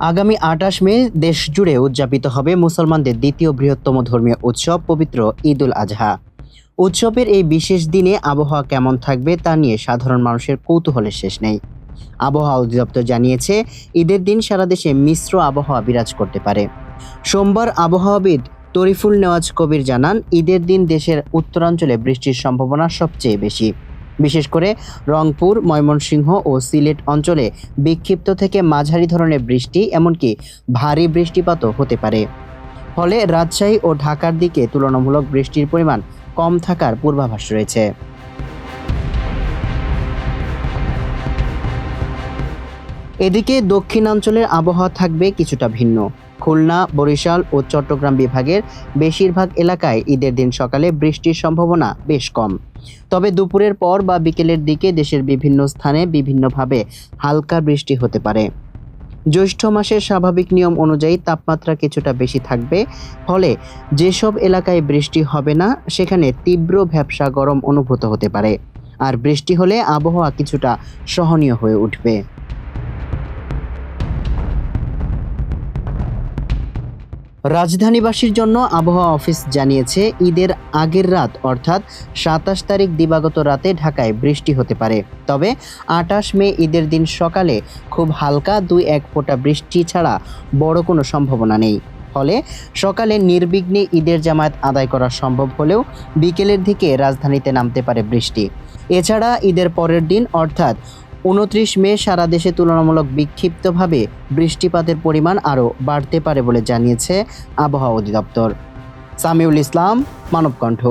আগামী ২৮ মে দেশ জুড়ে উদযাপিত হবে মুসলমানদের দ্বিতীয় বৃহত্তম ধর্মীয় উৎসব পবিত্র ঈদুল আজহা। উৎসবের এই বিশেষ দিনে আবহাওয়া কেমন থাকবে তা নিয়ে সাধারণ মানুষের কৌতূহলের শেষ নেই। আবহাওয়া অধিদপ্তর জানিয়েছে, ঈদের দিন সারা দেশে মিশ্র আবহাওয়া বিরাজ করতে পারে। সোমবার আবহাওয়াবিদ তরিফুল নেওয়াজ কবির জানান, ঈদের দিন দেশের উত্তরাঞ্চলে বৃষ্টির সম্ভাবনা সবচেয়ে বেশি। বিশেষ করে রংপুর, ময়মনসিংহ ও সিলেট অঞ্চলে বিক্ষিপ্ত থেকে মাঝারি ধরনের বৃষ্টি, এমনকি ভারী বৃষ্টিপাতও হতে পারে। ফলে রাজশাহী ও ঢাকার দিকে তুলনামূলক বৃষ্টির পরিমাণ কম থাকার পূর্বাভাস রয়েছে। এদিকে দক্ষিণাঞ্চলের আবহাওয়া থাকবে কিছুটা ভিন্ন। খুলনা, বরিশাল ও চট্টগ্রাম বিভাগের বেশিরভাগ এলাকায় ঈদের দিন সকালে বৃষ্টির সম্ভাবনা বেশ কম। তবে দুপুরের পর বা বিকেলের দিকে দেশের বিভিন্ন স্থানে বিভিন্নভাবে হালকা বৃষ্টি হতে পারে। জ্যৈষ্ঠ মাসের স্বাভাবিক নিয়ম অনুযায়ী তাপমাত্রা কিছুটা বেশি থাকবে। ফলে যেসব এলাকায় বৃষ্টি হবে না সেখানে তীব্র ভ্যাপসা গরম অনুভূত হতে পারে। আর বৃষ্টি হলে আবহাওয়া কিছুটা সহনীয় হয়ে উঠবে। রাজধানীবাসীর জন্য আবহাওয়া অফিস জানিয়েছে, ঈদের আগের রাত অর্থাৎ ২৭ তারিখ দিবাগত রাতে ঢাকায় বৃষ্টি হতে পারে। তবে ২৮ মে ঈদের দিন সকালে খুব হালকা ২-১ ফোঁটা বৃষ্টি ছাড়া বড় কোনো সম্ভাবনা নেই। ফলে সকালে নির্বিঘ্নে ঈদের জামায়াত আদায় করা সম্ভব হলেও বিকেলের দিকে রাজধানীতে নামতে পারে বৃষ্টি। এছাড়া ঈদের পরের দিন অর্থাৎ ২৯ মে সারা দেশে তুলনামূলক বিক্ষিপ্তভাবে বৃষ্টিপাতের পরিমাণ আরও বাড়তে পারে বলে জানিয়েছে আবহাওয়া অধিদপ্তর। সামিউল ইসলাম, মানবকণ্ঠ।